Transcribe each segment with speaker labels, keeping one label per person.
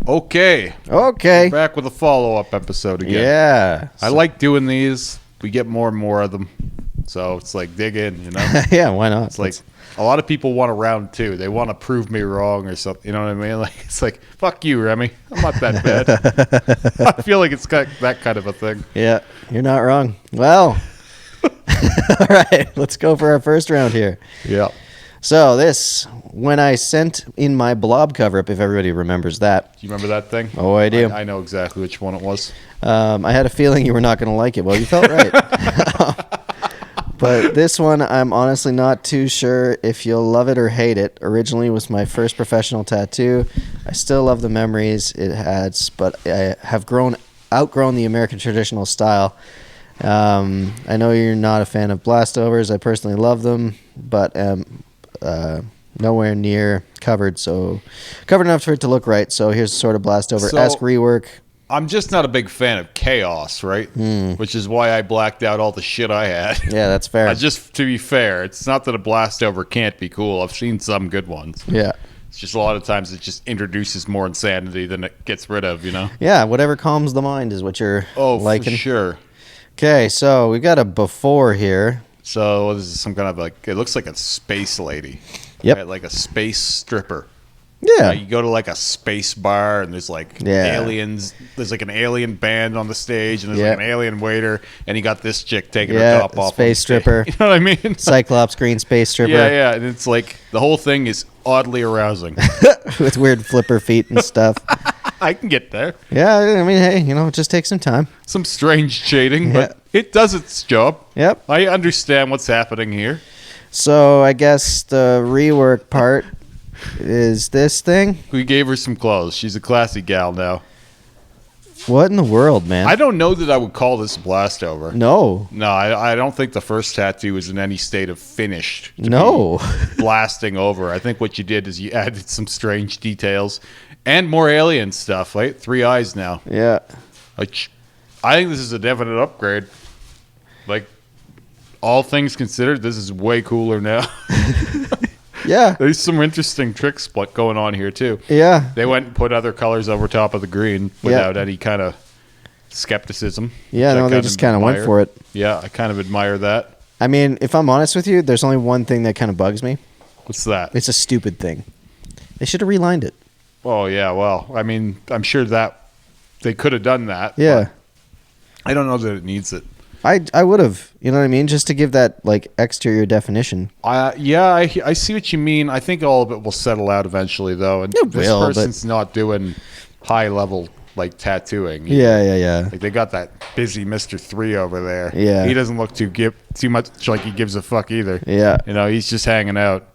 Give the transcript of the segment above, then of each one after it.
Speaker 1: Okay.
Speaker 2: Okay.
Speaker 1: Back with a follow-up episode again.
Speaker 2: Yeah.
Speaker 1: I like doing these. We get more and more of them. So it's like, dig in, you know?
Speaker 2: Yeah, why not?
Speaker 1: It's like, a lot of people want a round two. They want to prove me wrong or something. You know what I mean? Like, it's like, fuck you, Remy. I'm not that bad. I feel like it's got that kind of a thing.
Speaker 2: Yeah, you're not wrong. Well, all right, let's go for our first round here.
Speaker 1: Yeah.
Speaker 2: So this, when I sent in my blob cover-up, if everybody remembers that.
Speaker 1: Do you remember that thing?
Speaker 2: Oh, I do.
Speaker 1: I know exactly which one it was.
Speaker 2: I had a feeling you were not going to like it. Well, you felt right. But this one, I'm honestly not too sure if you'll love it or hate it. Originally was my first professional tattoo. I still love the memories it has, but I have outgrown the American traditional style. I know you're not a fan of blastovers. I personally love them, but nowhere near covered enough for it to look right. So here's sort of blastover-esque rework.
Speaker 1: I'm just not a big fan of chaos, right? Which is why I blacked out all the shit I had.
Speaker 2: Yeah, that's fair.
Speaker 1: Just to be fair, it's not that a blastover can't be cool. I've seen some good ones.
Speaker 2: Yeah.
Speaker 1: It's just a lot of times it just introduces more insanity than it gets rid of, you know?
Speaker 2: Yeah, whatever calms the mind is what you're liking.
Speaker 1: For sure.
Speaker 2: Okay, so we got a before here.
Speaker 1: So this is some kind of like, it looks like a space lady.
Speaker 2: Yep.
Speaker 1: Right? Like a space stripper.
Speaker 2: Yeah.
Speaker 1: You go to like a space bar and there's like aliens. There's like an alien band on the stage and there's like an alien waiter and you got this chick taking her top off.
Speaker 2: Space stripper.
Speaker 1: You know what I mean?
Speaker 2: Cyclops green space stripper.
Speaker 1: Yeah. And it's like the whole thing is oddly arousing.
Speaker 2: With weird flipper feet and stuff.
Speaker 1: I can get there.
Speaker 2: Yeah, I mean, hey, it just takes some time.
Speaker 1: Some strange shading, but it does its job.
Speaker 2: Yep.
Speaker 1: I understand what's happening here.
Speaker 2: So I guess the rework part is this thing.
Speaker 1: We gave her some clothes. She's a classy gal now.
Speaker 2: What in the world, man?
Speaker 1: I don't know that I would call this a blastover.
Speaker 2: No.
Speaker 1: No, I don't think the first tattoo was in any state of finish.
Speaker 2: No.
Speaker 1: Blasting over. I think what you did is you added some strange details and more alien stuff, right? 3 eyes now.
Speaker 2: Yeah.
Speaker 1: Like, I think this is a definite upgrade. Like, all things considered, this is way cooler now.
Speaker 2: Yeah.
Speaker 1: There's some interesting tricks going on here, too.
Speaker 2: Yeah.
Speaker 1: They went and put other colors over top of the green without any kind of skepticism.
Speaker 2: Yeah, no, they just kind of went for it.
Speaker 1: Yeah, I kind of admire that.
Speaker 2: I mean, if I'm honest with you, there's only one thing that kind of bugs me.
Speaker 1: What's that?
Speaker 2: It's a stupid thing. They should have relined it.
Speaker 1: Oh, yeah, well, I mean, I'm sure that they could have done that.
Speaker 2: Yeah.
Speaker 1: I don't know that it needs it.
Speaker 2: I would have, you know what I mean? Just to give that, like, exterior definition.
Speaker 1: I see what you mean. I think all of it will settle out eventually, though. And this person's not doing high-level, like, tattooing.
Speaker 2: Yeah.
Speaker 1: Like, they got that busy Mr. 3 over there.
Speaker 2: Yeah.
Speaker 1: He doesn't look too much like he gives a fuck either.
Speaker 2: Yeah.
Speaker 1: He's just hanging out.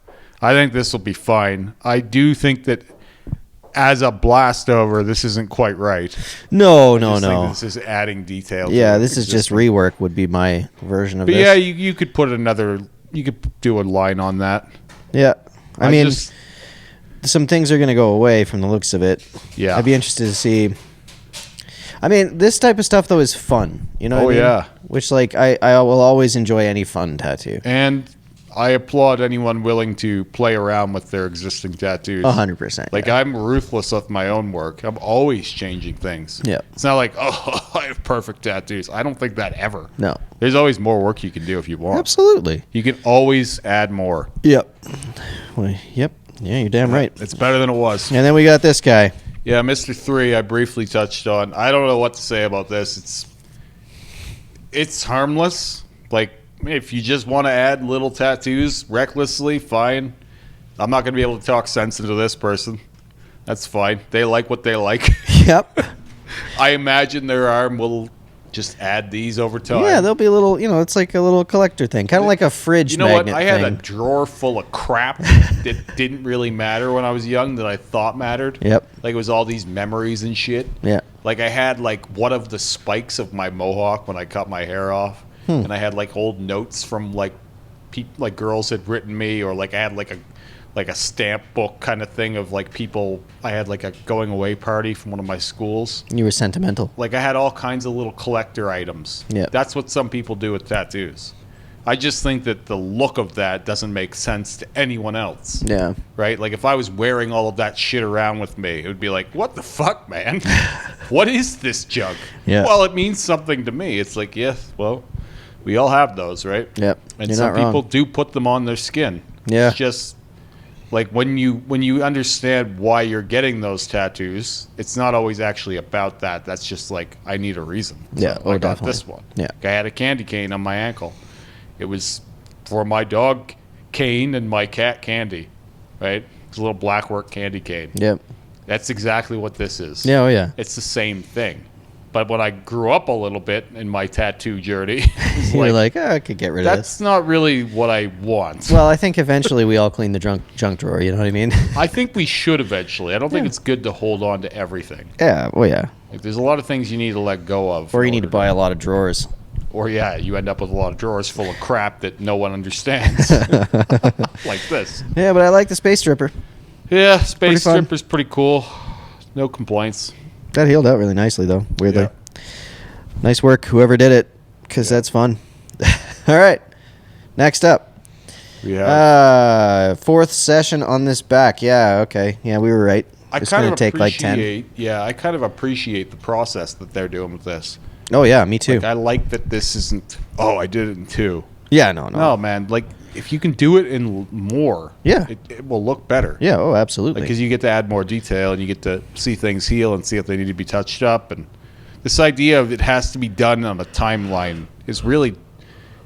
Speaker 1: I think this will be fine. I do think that as a blastover, this isn't quite right.
Speaker 2: No.
Speaker 1: This is adding detail.
Speaker 2: Yeah, this is just rework would be my version of
Speaker 1: but
Speaker 2: this.
Speaker 1: Yeah, you could put you could do a line on that.
Speaker 2: Yeah. I mean, some things are going to go away from the looks of it.
Speaker 1: Yeah.
Speaker 2: I'd be interested to see. I mean, this type of stuff, though, is fun. You know what I mean?
Speaker 1: Yeah.
Speaker 2: Which, like, I will always enjoy any fun tattoo.
Speaker 1: And I applaud anyone willing to play around with their existing tattoos.
Speaker 2: 100%.
Speaker 1: Like, I'm ruthless with my own work. I'm always changing things.
Speaker 2: Yeah.
Speaker 1: It's not like, oh, I have perfect tattoos. I don't think that ever.
Speaker 2: No.
Speaker 1: There's always more work you can do if you want.
Speaker 2: Absolutely.
Speaker 1: You can always add more.
Speaker 2: Yep. Well, yep. Yeah, you're damn right.
Speaker 1: It's better than it was.
Speaker 2: And then we got this guy.
Speaker 1: Yeah, Mr. 3, I briefly touched on. I don't know what to say about this. It's harmless. Like, if you just want to add little tattoos recklessly, fine. I'm not going to be able to talk sense into this person. That's fine. They like what they like.
Speaker 2: Yep.
Speaker 1: I imagine their arm will just add these over time.
Speaker 2: Yeah, there'll be a little, it's like a little collector thing. Kind of like a fridge magnet
Speaker 1: what? I had a
Speaker 2: thing.
Speaker 1: drawer full of crap that didn't really matter when I was young that I thought mattered.
Speaker 2: Yep.
Speaker 1: Like, it was all these memories and shit.
Speaker 2: Yeah.
Speaker 1: Like, I had, like, one of the spikes of my mohawk when I cut my hair off. And I had, like, old notes from, like, girls had written me, or, like, I had, like a stamp book kind of thing of, like, people. I had, like, a going away party from one of my schools.
Speaker 2: You were sentimental.
Speaker 1: Like, I had all kinds of little collector items.
Speaker 2: Yeah.
Speaker 1: That's what some people do with tattoos. I just think that the look of that doesn't make sense to anyone else.
Speaker 2: Yeah.
Speaker 1: Right? Like, if I was wearing all of that shit around with me, it would be like, what the fuck, man? What is this junk?
Speaker 2: Yeah.
Speaker 1: Well, it means something to me. It's like, yes, well, we all have those, right?
Speaker 2: Yep.
Speaker 1: And
Speaker 2: You're
Speaker 1: some
Speaker 2: not wrong.
Speaker 1: people do put them on their skin.
Speaker 2: Yeah.
Speaker 1: It's just like when you understand why you're getting those tattoos, it's not always actually about that. That's just like, I need a reason.
Speaker 2: Yeah.
Speaker 1: So I got
Speaker 2: definitely.
Speaker 1: this one.
Speaker 2: Yeah.
Speaker 1: I had a candy cane on my ankle. It was for my dog Cane and my cat Candy, right? It's a little blackwork candy cane.
Speaker 2: Yep.
Speaker 1: That's exactly what this is.
Speaker 2: Yeah. Oh yeah.
Speaker 1: It's the same thing. But when I grew up a little bit in my tattoo journey, it's
Speaker 2: You're like, oh, I could get rid of this.
Speaker 1: that's not really what I want.
Speaker 2: Well, I think eventually we all clean the junk drawer. You know what I mean?
Speaker 1: I think we should eventually. I don't think it's good to hold on to everything.
Speaker 2: Yeah. Well, yeah.
Speaker 1: Like, there's a lot of things you need to let go of.
Speaker 2: Or you need to buy a lot of drawers.
Speaker 1: Or, yeah, you end up with a lot of drawers full of crap that no one understands. Like this.
Speaker 2: Yeah, but I like the space stripper.
Speaker 1: Yeah, Space
Speaker 2: fun.
Speaker 1: Stripper's pretty cool. No complaints.
Speaker 2: That healed out really nicely, though. Weirdly.
Speaker 1: Yeah.
Speaker 2: Nice work, whoever did it, because that's fun. All right. Next up.
Speaker 1: We have.
Speaker 2: Fourth session on this back. Yeah, okay. Yeah, we were right.
Speaker 1: I
Speaker 2: It's
Speaker 1: kind
Speaker 2: going
Speaker 1: of
Speaker 2: to take like 10.
Speaker 1: Yeah, I kind of appreciate the process that they're doing with this.
Speaker 2: Oh, yeah, me too.
Speaker 1: Like, I like that this isn't, oh, I did it in 2.
Speaker 2: Yeah, no.
Speaker 1: No, man. Like, if you can do it in more,
Speaker 2: Yeah.
Speaker 1: it will look better.
Speaker 2: Yeah, oh, absolutely.
Speaker 1: Because you get to add more detail and you get to see things heal and see if they need to be touched up. And this idea of it has to be done on a timeline is really,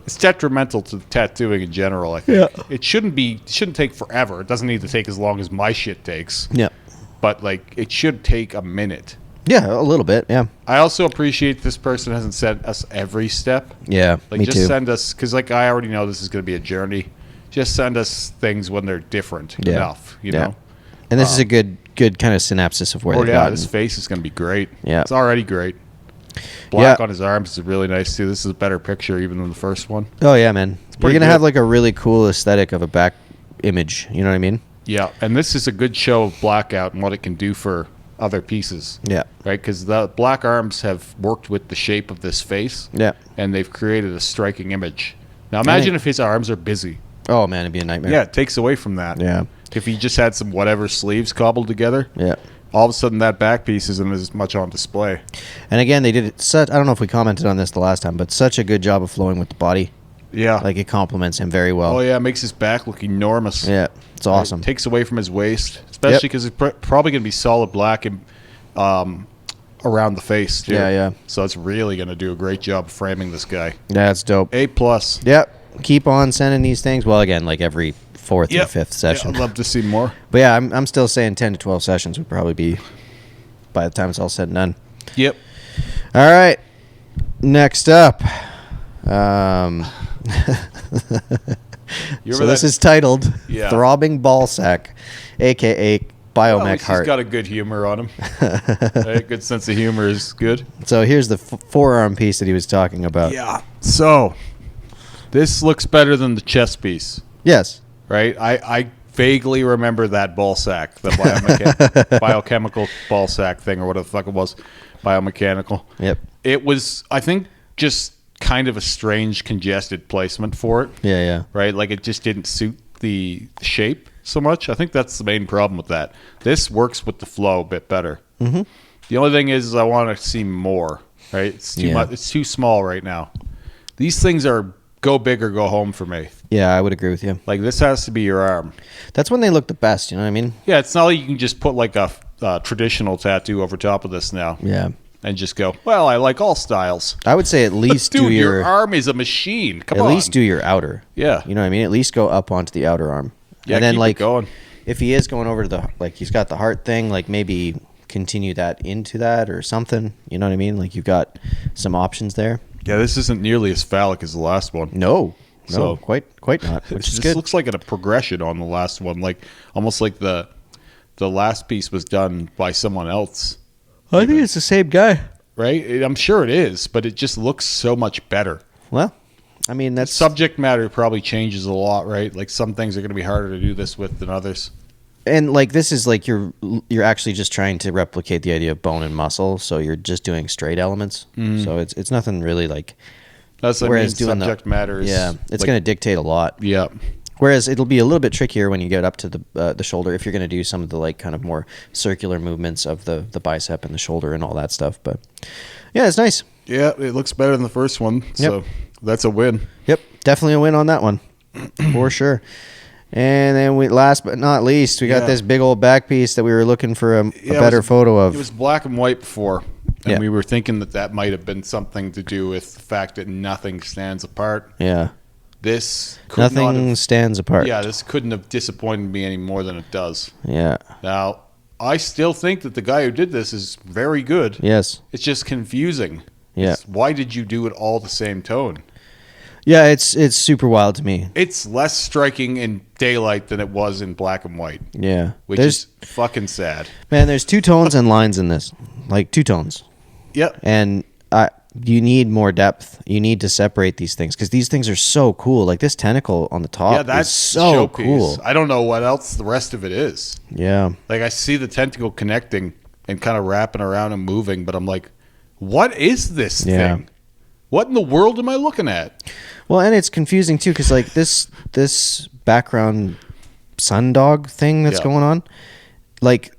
Speaker 1: it's detrimental to tattooing in general, I think.
Speaker 2: Yeah.
Speaker 1: It shouldn't take forever. It doesn't need to take as long as my shit takes.
Speaker 2: Yeah.
Speaker 1: But, like, it should take a minute.
Speaker 2: Yeah, a little bit, yeah.
Speaker 1: I also appreciate this person hasn't sent us every step.
Speaker 2: Yeah,
Speaker 1: Like,
Speaker 2: me
Speaker 1: just
Speaker 2: too.
Speaker 1: send us, because, like, I already know this is going to be a journey. Just send us things when they're different enough, you know?
Speaker 2: And this is a good kind of synopsis of where
Speaker 1: Oh,
Speaker 2: they've
Speaker 1: yeah,
Speaker 2: gotten.
Speaker 1: this face is going to be great.
Speaker 2: Yeah.
Speaker 1: It's already great. Black
Speaker 2: Yeah.
Speaker 1: on his arms is really nice, too. This is a better picture even than the first one.
Speaker 2: Oh, yeah, man. You're
Speaker 1: pretty
Speaker 2: going to
Speaker 1: good.
Speaker 2: have like a really cool aesthetic of a back image. You know what I mean?
Speaker 1: Yeah, and this is a good show of blackout and what it can do for other pieces.
Speaker 2: Yeah.
Speaker 1: Right? Because the black arms have worked with the shape of this face.
Speaker 2: Yeah.
Speaker 1: And they've created a striking image. Now, imagine if his arms are busy.
Speaker 2: Oh, man, it'd be a nightmare.
Speaker 1: Yeah, it takes away from that.
Speaker 2: Yeah.
Speaker 1: If he just had some whatever sleeves cobbled together,
Speaker 2: Yeah.
Speaker 1: all of a sudden that back piece isn't as much on display.
Speaker 2: And again, they did it I don't know if we commented on this the last time, but such a good job of flowing with the body.
Speaker 1: Yeah.
Speaker 2: Like, it complements him very well.
Speaker 1: Oh, yeah, it makes his back look enormous.
Speaker 2: Yeah, it's awesome.
Speaker 1: It takes away from his waist, especially because it's probably going to be solid black and around the face, too.
Speaker 2: Yeah, yeah.
Speaker 1: So it's really going to do a great job of framing this guy.
Speaker 2: Yeah, it's dope.
Speaker 1: A+.
Speaker 2: Yep. Keep on sending these things. Well, again, like every fourth or fifth session.
Speaker 1: Yeah, I'd love to see more.
Speaker 2: But yeah, I'm still saying 10 to 12 sessions would probably be by the time it's all said and done.
Speaker 1: Yep.
Speaker 2: All right. Next up.
Speaker 1: You
Speaker 2: So
Speaker 1: remember
Speaker 2: this
Speaker 1: that-
Speaker 2: is titled
Speaker 1: Yeah.
Speaker 2: Throbbing Ballsack, a.k.a.
Speaker 1: Well, at
Speaker 2: Biomech
Speaker 1: least
Speaker 2: Heart.
Speaker 1: he's got a good humor on him. Right? Good sense of humor is good.
Speaker 2: So here's the forearm piece that he was talking about.
Speaker 1: Yeah. So this looks better than the chest piece,
Speaker 2: Yes.
Speaker 1: right? I vaguely remember that ball sack, the biochemical ball sack thing, or whatever the fuck it was, biomechanical.
Speaker 2: Yep.
Speaker 1: It was, I think, just kind of a strange congested placement for it,
Speaker 2: Yeah, yeah.
Speaker 1: right? Like it just didn't suit the shape so much. I think that's the main problem with that. This works with the flow a bit better. Mm-hmm. The only thing is I want to see more, right? It's too much. It's too small right now. These things are go big or go home for me.
Speaker 2: Yeah, I would agree with you.
Speaker 1: Like this has to be your arm.
Speaker 2: That's when they look the best, you know what I mean?
Speaker 1: Yeah, it's not like you can just put like a traditional tattoo over top of this now.
Speaker 2: Yeah.
Speaker 1: And just go, well, I like all styles.
Speaker 2: I would say at least
Speaker 1: Dude,
Speaker 2: do
Speaker 1: your arm is a machine. Come
Speaker 2: at
Speaker 1: on.
Speaker 2: least do your outer.
Speaker 1: Yeah.
Speaker 2: You know what I mean? At least go up onto the outer arm.
Speaker 1: Yeah,
Speaker 2: and then
Speaker 1: keep it
Speaker 2: like
Speaker 1: going.
Speaker 2: if he is going over to the like he's got the heart thing, like maybe continue that into that or something. You know what I mean? Like you've got some options there.
Speaker 1: Yeah, this isn't nearly as phallic as the last one.
Speaker 2: No,
Speaker 1: So-
Speaker 2: quite not. Which is
Speaker 1: This
Speaker 2: good.
Speaker 1: looks like a progression on the last one, like almost like the last piece was done by someone else,
Speaker 2: I think it's the same guy.
Speaker 1: right? I'm sure it is, but it just looks so much better.
Speaker 2: Well, I mean that's
Speaker 1: Subject matter probably changes a lot, right? Like some things are going to be harder to do this with than others.
Speaker 2: and like this is like you're actually just trying to replicate the idea of bone and muscle, so you're just doing straight elements. So it's nothing really like
Speaker 1: That's what I mean. Subject matter is...
Speaker 2: Yeah, it's going to dictate a lot.
Speaker 1: Yeah.
Speaker 2: Whereas it'll be a little bit trickier when you get up to the shoulder if you're going to do some of the like kind of more circular movements of the bicep and the shoulder and all that stuff. But yeah, it's nice.
Speaker 1: Yeah, it looks better than the first one. So that's a win.
Speaker 2: Yep, definitely a win on that one for sure. And then last but not least, we got this big old back piece that we were looking for a better photo of.
Speaker 1: It was black and white before, and we were thinking that might have been something to do with the fact that nothing stands apart.
Speaker 2: Yeah.
Speaker 1: This
Speaker 2: nothing stands apart.
Speaker 1: Yeah, this couldn't have disappointed me any more than it does.
Speaker 2: Yeah.
Speaker 1: Now, I still think that the guy who did this is very good.
Speaker 2: Yes.
Speaker 1: It's just confusing.
Speaker 2: Yeah.
Speaker 1: Why did you do it all the same tone?
Speaker 2: Yeah, it's super wild to me.
Speaker 1: It's less striking in daylight than it was in black and white.
Speaker 2: Yeah.
Speaker 1: Which is fucking sad.
Speaker 2: Man, there's two tones and lines in this. Like two tones.
Speaker 1: Yep.
Speaker 2: And you need more depth. You need to separate these things because these things are so cool. Like this tentacle on the top is so cool.
Speaker 1: I don't know what else the rest of it is.
Speaker 2: Yeah.
Speaker 1: Like I see the tentacle connecting and kind of wrapping around and moving, but I'm like, what is this thing? What in the world am I looking at?
Speaker 2: Well, and it's confusing too because like this background sundog thing that's going on, like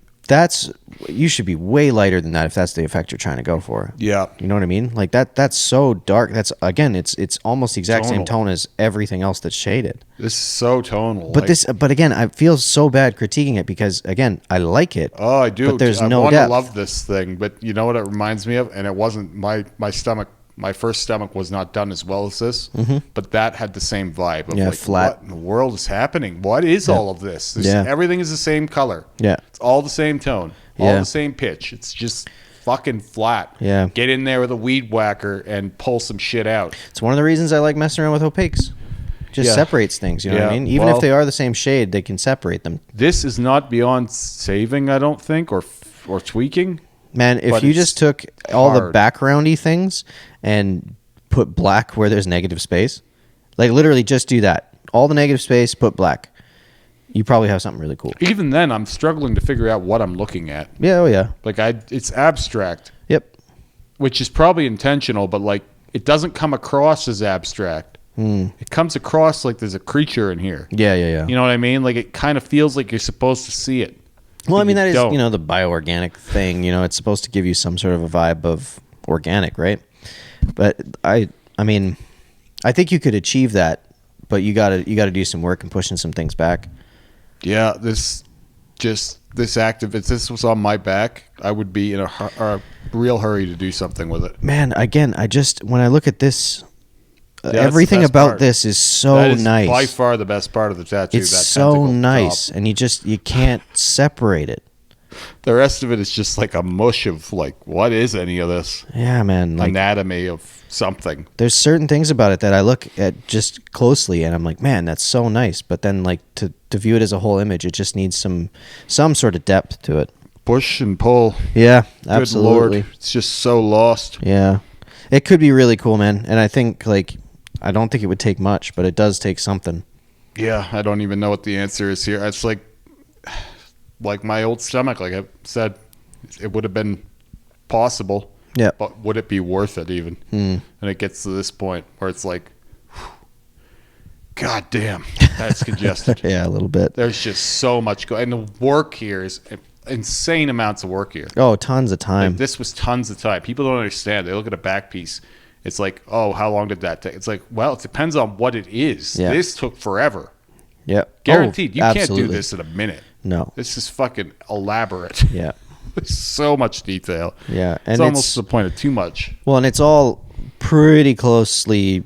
Speaker 2: you should be way lighter than that if that's the effect you're trying to go for.
Speaker 1: Yeah.
Speaker 2: You know what I mean? Like that's so dark. That's again, it's almost the exact same tone as everything else that's shaded.
Speaker 1: This is so tonal.
Speaker 2: But again, I feel so bad critiquing it because again, I like it.
Speaker 1: Oh, I do.
Speaker 2: But there's no
Speaker 1: I
Speaker 2: depth.
Speaker 1: love this thing, but you know what it reminds me of? And it wasn't my stomach. My first stomach was not done as well as this, but that had the same vibe of like,
Speaker 2: flat.
Speaker 1: What in the world is happening? What is all of this? Everything is the same color.
Speaker 2: Yeah.
Speaker 1: It's all the same tone, all the same pitch. It's just fucking flat.
Speaker 2: Yeah.
Speaker 1: Get in there with a weed whacker and pull some shit out.
Speaker 2: It's one of the reasons I like messing around with opaques. Just separates things, you know what I mean? Even if they are the same shade, they can separate them.
Speaker 1: This is not beyond saving, I don't think, or tweaking.
Speaker 2: Man, if you just took all the backgroundy things and put black where there's negative space, like literally just do that. All the negative space, put black. You probably have something really cool.
Speaker 1: Even then, I'm struggling to figure out what I'm looking at.
Speaker 2: Yeah, oh yeah.
Speaker 1: Like it's abstract.
Speaker 2: Yep.
Speaker 1: Which is probably intentional, but like it doesn't come across as abstract. It comes across like there's a creature in here.
Speaker 2: Yeah.
Speaker 1: You know what I mean? Like it kind of feels like you're supposed to see it.
Speaker 2: Well, I mean, that is, the bioorganic thing, it's supposed to give you some sort of a vibe of organic, right? But I mean, I think you could achieve that, but you gotta do some work and pushing some things back. Yeah,
Speaker 1: if this was on my back, I would be in a real hurry to do something with it.
Speaker 2: Man, again, when I look at this, everything about this is so nice.
Speaker 1: By far the best part of the tattoo.
Speaker 2: It's so nice, and you can't separate it.
Speaker 1: The rest of it is just like a mush of like, what is any of this?
Speaker 2: Yeah, man. Like,
Speaker 1: anatomy of something.
Speaker 2: There's certain things about it that I look at just closely, and I'm like, man, that's so nice. But then, like to view it as a whole image, it just needs some sort of depth to it.
Speaker 1: Push and pull.
Speaker 2: Yeah, absolutely.
Speaker 1: Good Lord, it's just so lost.
Speaker 2: Yeah, it could be really cool, man. And I think I don't think it would take much, but it does take something.
Speaker 1: Yeah, I don't even know what the answer is here. It's like my old stomach, like I said, it would have been possible.
Speaker 2: Yeah.
Speaker 1: But would it be worth it even? And it gets to this point where it's like, God damn, that's congested.
Speaker 2: Yeah, a little bit.
Speaker 1: There's just so much and the work here is insane amounts of work here.
Speaker 2: Oh, tons of time.
Speaker 1: Like, this was tons of time. People don't understand. They look at a back piece. It's like, oh, how long did that take? It's like, well, it depends on what it is.
Speaker 2: Yeah.
Speaker 1: This took forever.
Speaker 2: Yep.
Speaker 1: Guaranteed. You
Speaker 2: absolutely.
Speaker 1: can't do this in a minute.
Speaker 2: No.
Speaker 1: This is fucking elaborate.
Speaker 2: Yeah.
Speaker 1: There's so much detail.
Speaker 2: Yeah. And
Speaker 1: it's almost to the point of too much.
Speaker 2: Well, and it's all pretty closely,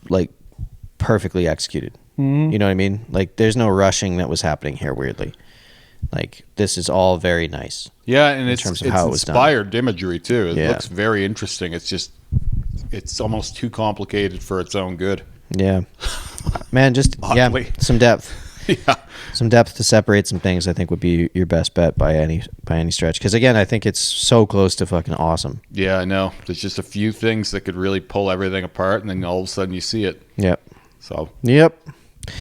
Speaker 2: like, perfectly executed. You know what I mean? Like, there's no rushing that was happening here, weirdly. Like, this is all very nice.
Speaker 1: Yeah, and
Speaker 2: it's how it was
Speaker 1: inspired imagery, too. It
Speaker 2: Yeah.
Speaker 1: looks very interesting. It's just, it's almost too complicated for its own good.
Speaker 2: Yeah. Man, just, some depth.
Speaker 1: Yeah.
Speaker 2: Some depth to separate some things, I think, would be your best bet by any stretch. Because, again, I think it's so close to fucking awesome.
Speaker 1: Yeah, I know. There's just a few things that could really pull everything apart, and then all of a sudden you see it.
Speaker 2: Yep.
Speaker 1: So.
Speaker 2: Yep.